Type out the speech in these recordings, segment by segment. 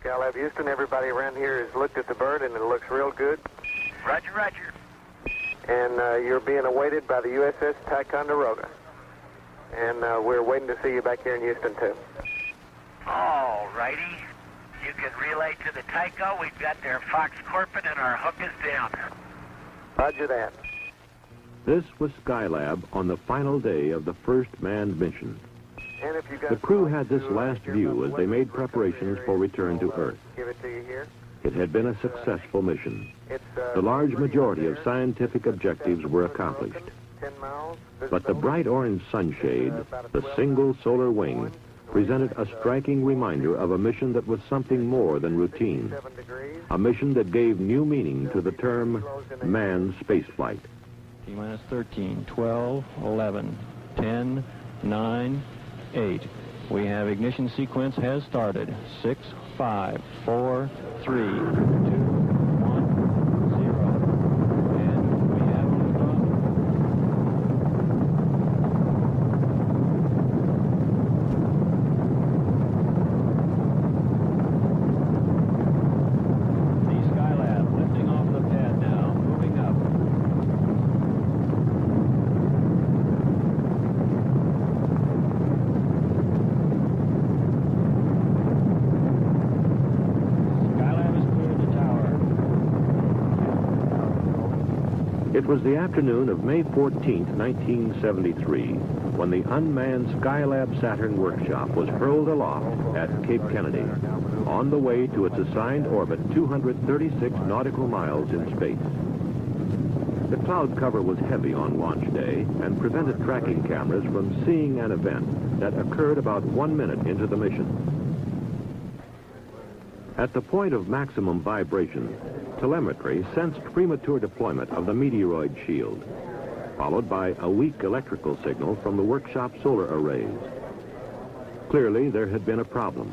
Skylab Houston, everybody around here has looked at the bird and it looks real good. Roger, roger. And you're being awaited by the USS Ticonderoga. And we're waiting to see you back here in Houston, too. All righty. You can relay to the Tycho. We've got their Fox Corpin and our hook is down. Roger that. This was Skylab on the final day of the first manned mission. And if you got The crew had this last view as they made preparations for return to Earth. Give it to you here. It had been a successful mission. The large majority of scientific objectives were accomplished. 10 miles. But the bright orange sunshade, the single solar wing, presented a striking reminder of a mission that was something more than routine. A mission that gave new meaning to the term manned spaceflight. T-minus 13, 12, 11, 10, 9, 8. We have ignition sequence has started. 6, 5, 4, 3, 2, 1, 0. And we have liftoff. The Skylab lifting off the pad now, moving up. It was the afternoon of May 14, 1973, when the unmanned Skylab Saturn workshop was hurled aloft at Cape Kennedy, on the way to its assigned orbit 236 nautical miles in space. The cloud cover was heavy on launch day and prevented tracking cameras from seeing an event that occurred about 1 minute into the mission. At the point of maximum vibration, telemetry sensed premature deployment of the meteoroid shield, followed by a weak electrical signal from the workshop solar arrays. Clearly, there had been a problem,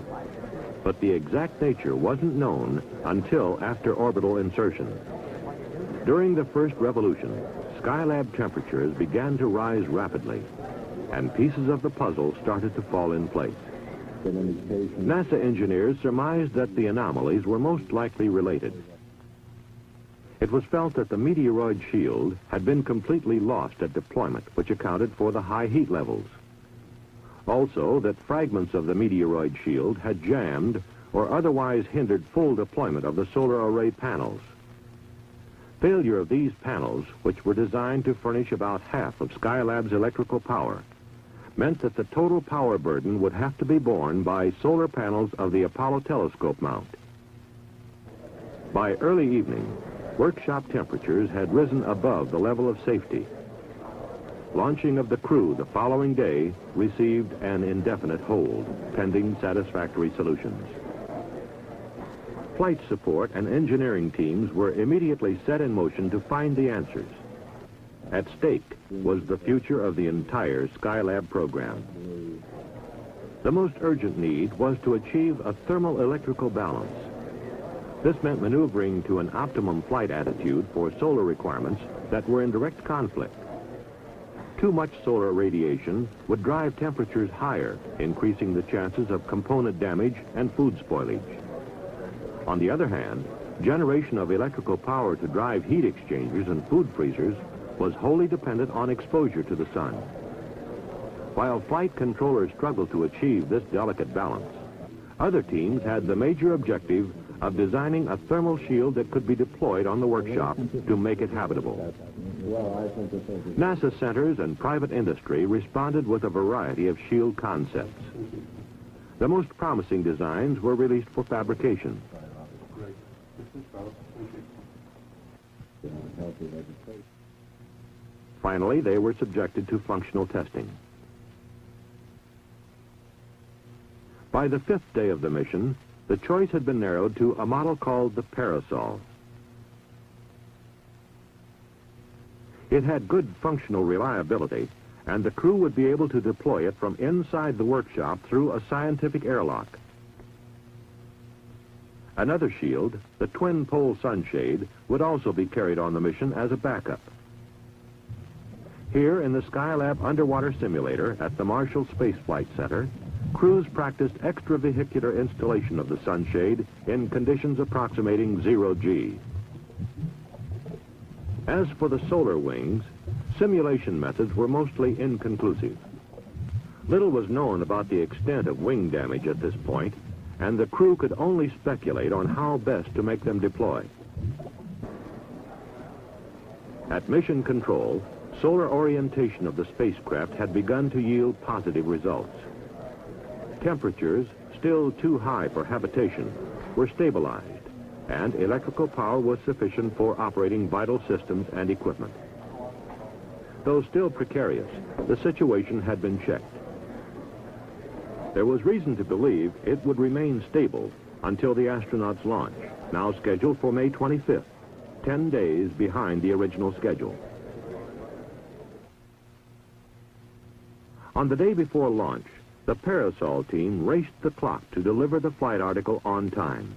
but the exact nature wasn't known until after orbital insertion. During the first revolution, Skylab temperatures began to rise rapidly, and pieces of the puzzle started to fall in place. NASA engineers surmised that the anomalies were most likely related. It was felt that the meteoroid shield had been completely lost at deployment, which accounted for the high heat levels. Also, that fragments of the meteoroid shield had jammed or otherwise hindered full deployment of the solar array panels. Failure of these panels, which were designed to furnish about half of Skylab's electrical power, meant that the total power burden would have to be borne by solar panels of the Apollo telescope mount. By early evening, workshop temperatures had risen above the level of safety. Launching of the crew the following day received an indefinite hold, pending satisfactory solutions. Flight support and engineering teams were immediately set in motion to find the answers. At stake was the future of the entire Skylab program. The most urgent need was to achieve a thermal-electrical balance. This meant maneuvering to an optimum flight attitude for solar requirements that were in direct conflict. Too much solar radiation would drive temperatures higher, increasing the chances of component damage and food spoilage. On the other hand, generation of electrical power to drive heat exchangers and food freezers was wholly dependent on exposure to the sun. While flight controllers struggled to achieve this delicate balance, other teams had the major objective of designing a thermal shield that could be deployed on the workshop to make it habitable. NASA centers and private industry responded with a variety of shield concepts. The most promising designs were released for fabrication. Finally, they were subjected to functional testing. By the fifth day of the mission, the choice had been narrowed to a model called the Parasol. It had good functional reliability, and the crew would be able to deploy it from inside the workshop through a scientific airlock. Another shield, the twin-pole sunshade, would also be carried on the mission as a backup. Here in the Skylab underwater simulator at the Marshall Space Flight Center, crews practiced extravehicular installation of the sunshade in conditions approximating 0G. As for the solar wings, simulation methods were mostly inconclusive. Little was known about the extent of wing damage at this point, and the crew could only speculate on how best to make them deploy. At mission control, solar orientation of the spacecraft had begun to yield positive results. Temperatures, still too high for habitation, were stabilized, and electrical power was sufficient for operating vital systems and equipment. Though still precarious, the situation had been checked. There was reason to believe it would remain stable until the astronauts' launch, now scheduled for May 25th, 10 days behind the original schedule. On the day before launch, the Parasol team raced the clock to deliver the flight article on time.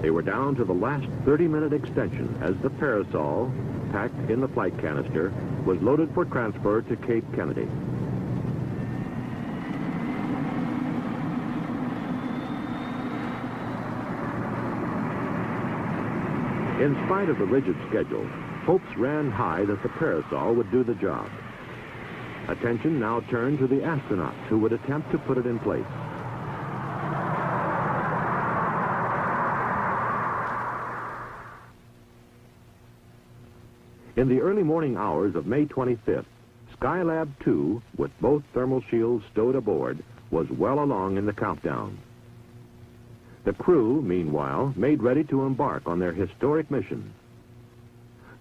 They were down to the last 30-minute extension as the Parasol, packed in the flight canister, was loaded for transfer to Cape Kennedy. In spite of the rigid schedule, hopes ran high that the Parasol would do the job. Attention now turned to the astronauts who would attempt to put it in place. In the early morning hours of May 25th, Skylab 2, with both thermal shields stowed aboard, was well along in the countdown. The crew, meanwhile, made ready to embark on their historic mission.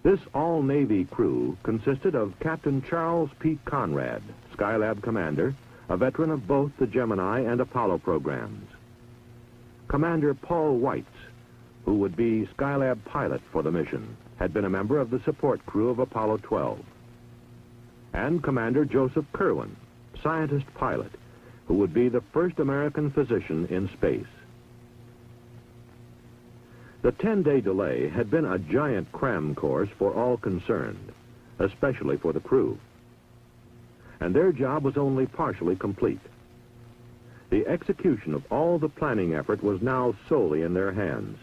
This all-Navy crew consisted of Captain Charles P. Conrad, Skylab commander, a veteran of both the Gemini and Apollo programs. Commander Paul Weitz, who would be Skylab pilot for the mission, had been a member of the support crew of Apollo 12. And Commander Joseph Kerwin, scientist pilot, who would be the first American physician in space. The 10-day delay had been a giant cram course for all concerned, especially for the crew. And their job was only partially complete. The execution of all the planning effort was now solely in their hands.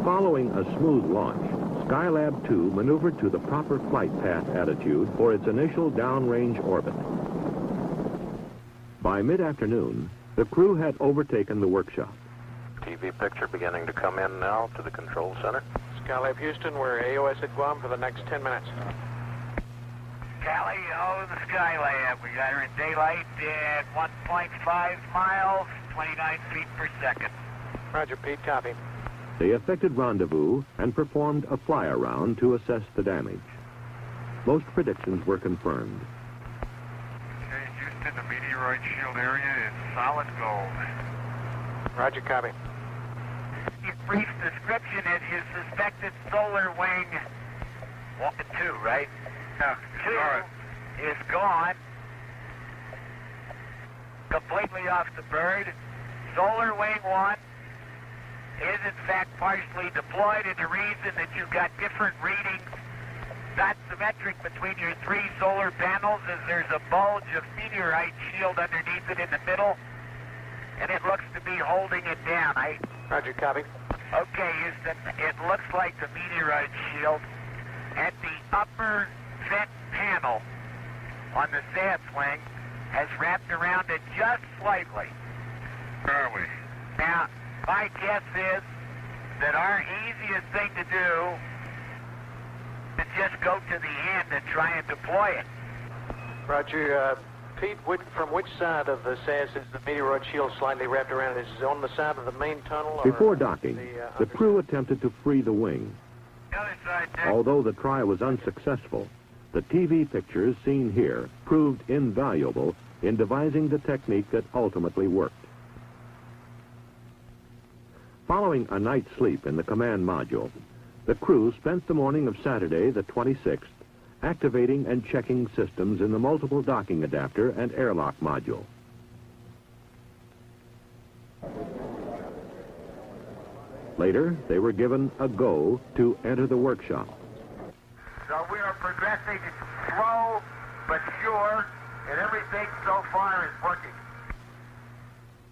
Following a smooth launch, Skylab 2 maneuvered to the proper flight path attitude for its initial downrange orbit. By mid-afternoon, the crew had overtaken the workshop. TV picture beginning to come in now to the control center. Skylab Houston, we're AOS at Guam for the next 10 minutes. Callie, the Skylab. We got her in daylight at 1.5 miles, 29 feet per second. Roger, Pete, copy. They effected rendezvous and performed a fly-around to assess the damage. Most predictions were confirmed. Okay, Houston, the meteoroid shield area is solid gold. Roger, copy. Your brief description is his suspected solar wing 1 and 2, right? No, 2 is gone. Completely off the bird. Solar wing 1 is in fact partially deployed, and the reason that you've got different readings, not symmetric between your 3 solar panels, is there's a bulge of meteorite shield underneath it in the middle, and it looks to be holding it down. Roger, copy. Okay, Houston, it looks like the meteorite shield at the upper vent panel on the SAS wing has wrapped around it just slightly. Where are we? Now, my guess is that our easiest thing to do is just go to the end and try and deploy it. Roger, Pete, from which side of the SAS is the meteoroid shield slightly wrapped around? Is it on the side of the main tunnel? Before docking, the crew attempted to free the wing. The other side, Dick. Although the try was unsuccessful, the TV pictures seen here proved invaluable in devising the technique that ultimately worked. Following a night's sleep in the command module, the crew spent the morning of Saturday, the 26th, activating and checking systems in the multiple docking adapter and airlock module. Later, they were given a go to enter the workshop. So we are progressing slow but sure, and everything so far is working.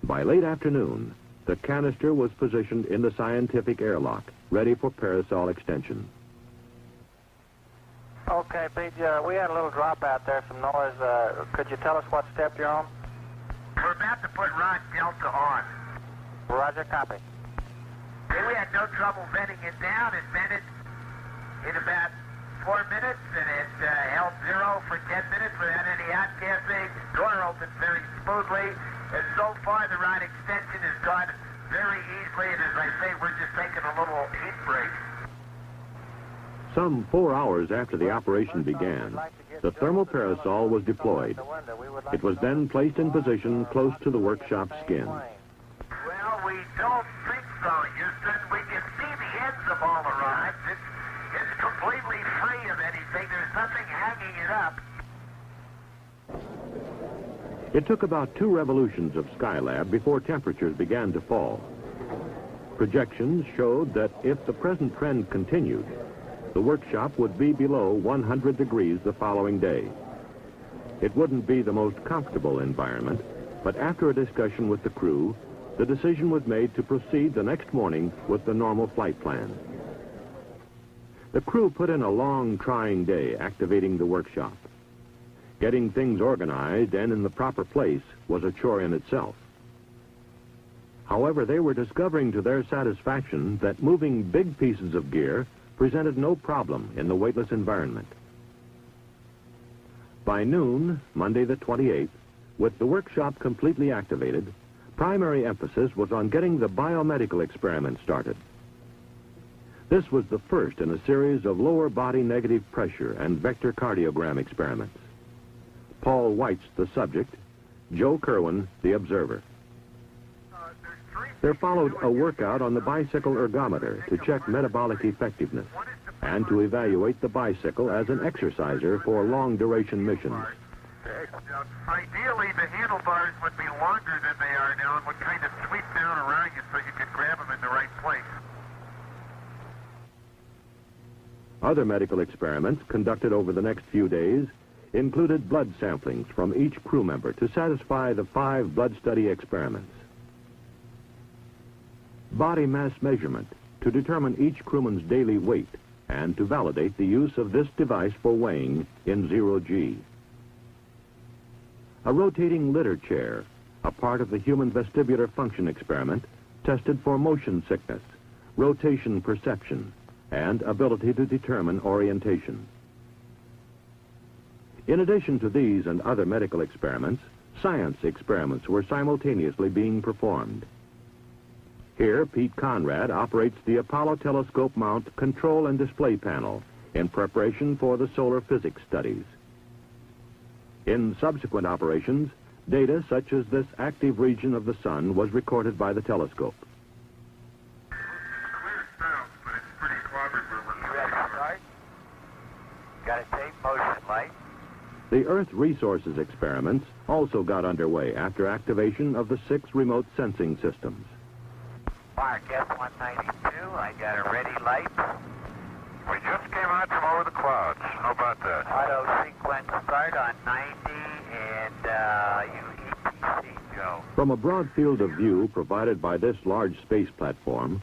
By late afternoon, the canister was positioned in the scientific airlock, ready for parasol extension. Okay, Pete, we had a little drop out there, some noise. Could you tell us what step you're on? We're about to put rod delta on. Roger, copy. Okay, we had no trouble venting it down. It vented in about 4 minutes, and it held 0 for 10 minutes without any outgassing. Door opened very smoothly, and so far the rod extension has gone very easily, and as I say, we're just taking a little heat break. Some 4 hours after the operation began, the thermal parasol was deployed. It was then placed in position close to the workshop skin. Well, we don't think so, Houston. We can see the ends of all the rods. It's completely free of anything. There's nothing hanging it up. It took about 2 revolutions of Skylab before temperatures began to fall. Projections showed that if the present trend continued, the workshop would be below 100 degrees the following day. It wouldn't be the most comfortable environment, but after a discussion with the crew, the decision was made to proceed the next morning with the normal flight plan. The crew put in a long, trying day activating the workshop. Getting things organized and in the proper place was a chore in itself. However, they were discovering to their satisfaction that moving big pieces of gear presented no problem in the weightless environment. By noon, Monday the 28th, with the workshop completely activated, primary emphasis was on getting the biomedical experiment started. This was the first in a series of lower body negative pressure and vector cardiogram experiments. Paul Weitz, the subject, Joe Kerwin, the observer. There followed a workout on the bicycle ergometer to check metabolic effectiveness and to evaluate the bicycle as an exerciser for long-duration missions. Ideally, the handlebars would be longer than they are now and would kind of sweep down around you so you could grab them in the right place. Other medical experiments conducted over the next few days included blood samplings from each crew member to satisfy the 5 blood study experiments. Body mass measurement to determine each crewman's daily weight and to validate the use of this device for weighing in 0G. A rotating litter chair, a part of the human vestibular function experiment, tested for motion sickness, rotation perception, and ability to determine orientation. In addition to these and other medical experiments, science experiments were simultaneously being performed. Here, Pete Conrad operates the Apollo telescope mount control and display panel in preparation for the solar physics studies. In subsequent operations, data such as this active region of the sun was recorded by the telescope. Clear sound, but it's pretty clobbered where we're You ready to start? Got a tape motion light. The Earth resources experiments also got underway after activation of the 6 remote sensing systems. Mark, S-192, I got a ready light. We just came out from over the clouds. How about that? Auto sequence start on 90 and ETC, Joe. From a broad field of view provided by this large space platform,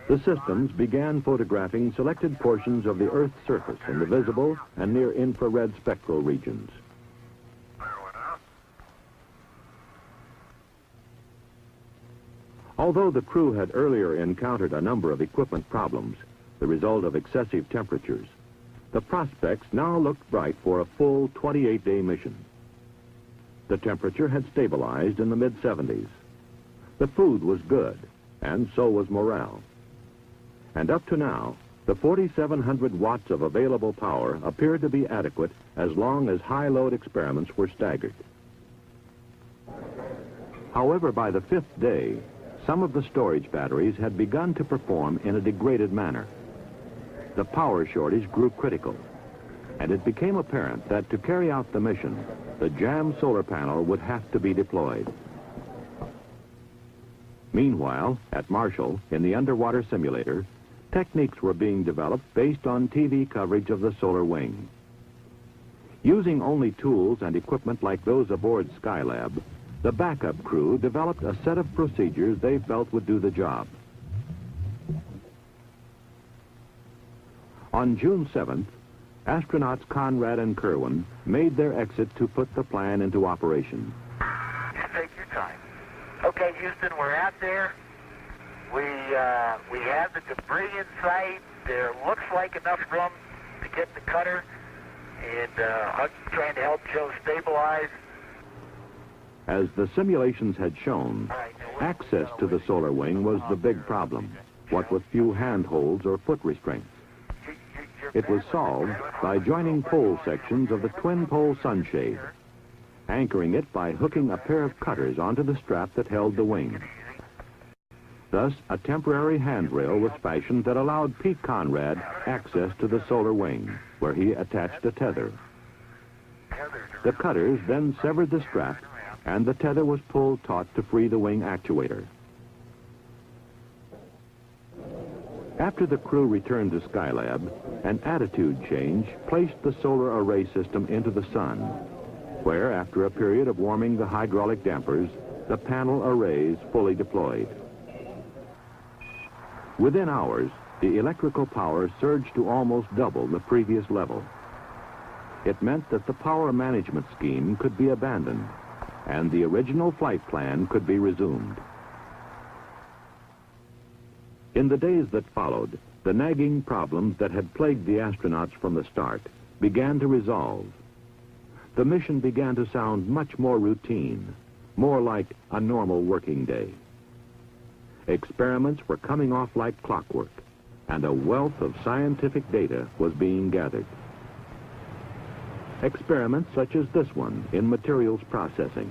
the systems began photographing selected portions of the Earth's surface in the visible and near-infrared spectral regions. Although the crew had earlier encountered a number of equipment problems, the result of excessive temperatures, the prospects now looked bright for a full 28-day mission. The temperature had stabilized in the mid-70s. The food was good, and so was morale. And up to now, the 4,700 watts of available power appeared to be adequate as long as high-load experiments were staggered. However, by the 5th day, some of the storage batteries had begun to perform in a degraded manner. The power shortage grew critical, and it became apparent that to carry out the mission, the jammed solar panel would have to be deployed. Meanwhile, at Marshall, in the underwater simulator, techniques were being developed based on TV coverage of the solar wing. Using only tools and equipment like those aboard Skylab, the backup crew developed a set of procedures they felt would do the job. On June 7th, astronauts Conrad and Kerwin made their exit to put the plan into operation. Just take your time. Okay, Houston, we're out there. We have the debris in sight. There looks like enough room to get the cutter, and I'm trying to help Joe stabilize. As the simulations had shown, access to the solar wing was the big problem, what with few handholds or foot restraints. It was solved by joining pole sections of the twin-pole sunshade, anchoring it by hooking a pair of cutters onto the strap that held the wing. Thus, a temporary handrail was fashioned that allowed Pete Conrad access to the solar wing, where he attached a tether. The cutters then severed the strap, and the tether was pulled taut to free the wing actuator. After the crew returned to Skylab, an attitude change placed the solar array system into the sun, where, after a period of warming the hydraulic dampers, the panel arrays fully deployed. Within hours, the electrical power surged to almost double the previous level. It meant that the power management scheme could be abandoned, and the original flight plan could be resumed. In the days that followed, the nagging problems that had plagued the astronauts from the start began to resolve. The mission began to sound much more routine, more like a normal working day. Experiments were coming off like clockwork, and a wealth of scientific data was being gathered. Experiments such as this one in materials processing.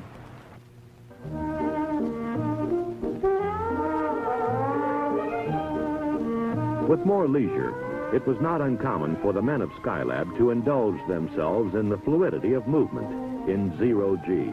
With more leisure, it was not uncommon for the men of Skylab to indulge themselves in the fluidity of movement in zero-G.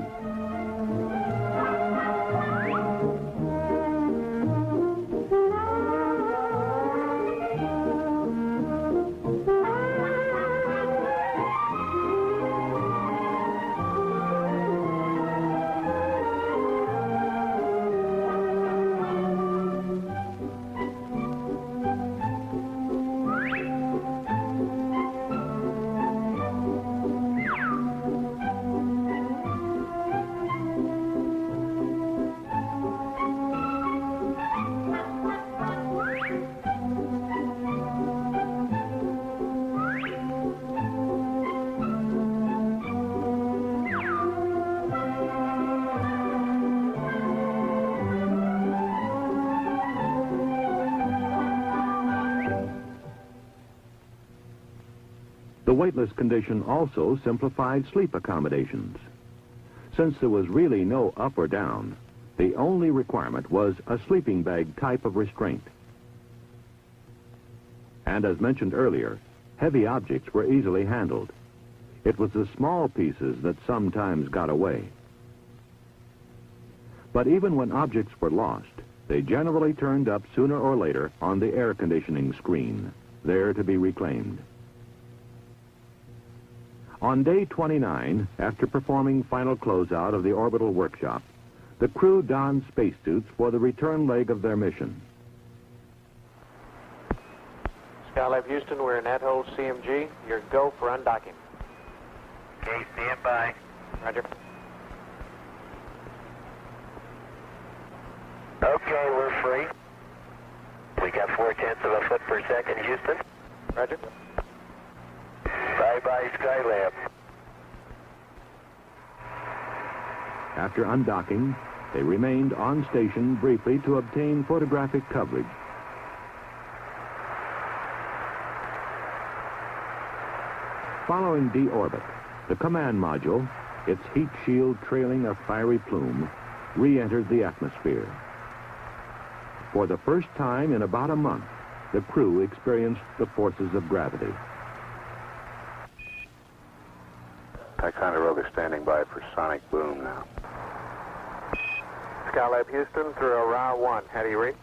The weightless condition also simplified sleep accommodations. Since there was really no up or down, the only requirement was a sleeping bag type of restraint. And as mentioned earlier, heavy objects were easily handled. It was the small pieces that sometimes got away. But even when objects were lost, they generally turned up sooner or later on the air conditioning screen, there to be reclaimed. On day 29, after performing final closeout of the orbital workshop, the crew donned spacesuits for the return leg of their mission. Skylab Houston, we're in at-hold CMG. You're go for undocking. Okay, stand by. Roger. Okay, we're free. We got 0.4 of a foot per second, Houston. Roger. Bye-bye, Skylab. After undocking, they remained on station briefly to obtain photographic coverage. Following deorbit, the command module, its heat shield trailing a fiery plume, re-entered the atmosphere. For the first time in about a month, the crew experienced the forces of gravity. Ticonderoga standing by for sonic boom now. Skylab Houston through Orion 1. How do you read?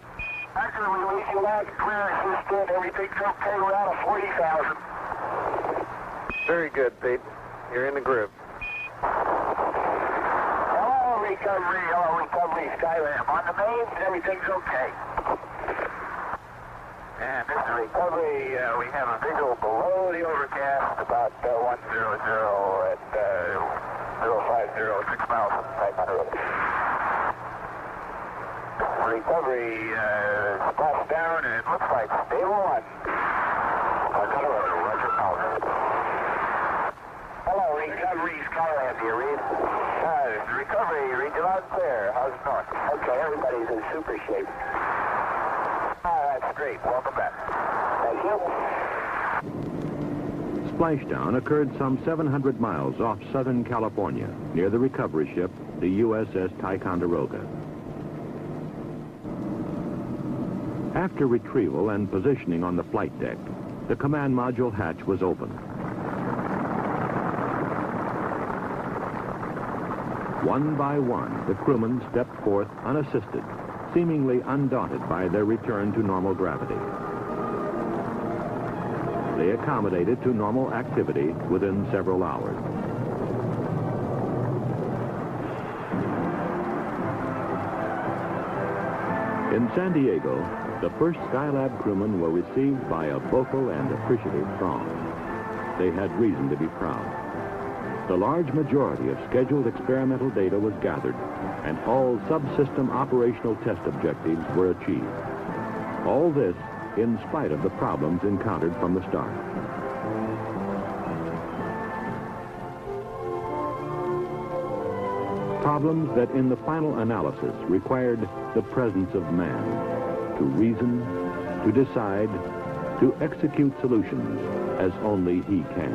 Actually, we read you loud and clear, Houston. Everything's okay. We're out of 40,000. Very good, Pete. You're in the groove. Hello, recovery, Skylab. On the mains, everything's okay. And this is recovery. We have a visual below the overcast, about 100 at 050, 6 miles from Ticonderoga. Recovery, splash down, and it looks like stable 1. Ticonderoga, roger, out. Hello, recovery, Skylab, do you read? Recovery, read you loud and clear. How's it going? Okay, everybody's in super shape. That's great. Welcome back. Thank you. Splashdown occurred some 700 miles off Southern California, near the recovery ship, the USS Ticonderoga. After retrieval and positioning on the flight deck, the command module hatch was opened. One by one, the crewmen stepped forth unassisted, seemingly undaunted by their return to normal gravity. They accommodated to normal activity within several hours. In San Diego, the first Skylab crewmen were received by a vocal and appreciative throng. They had reason to be proud. The large majority of scheduled experimental data was gathered, and all subsystem operational test objectives were achieved. All this in spite of the problems encountered from the start. Problems that in the final analysis required the presence of man to reason, to decide, to execute solutions as only he can.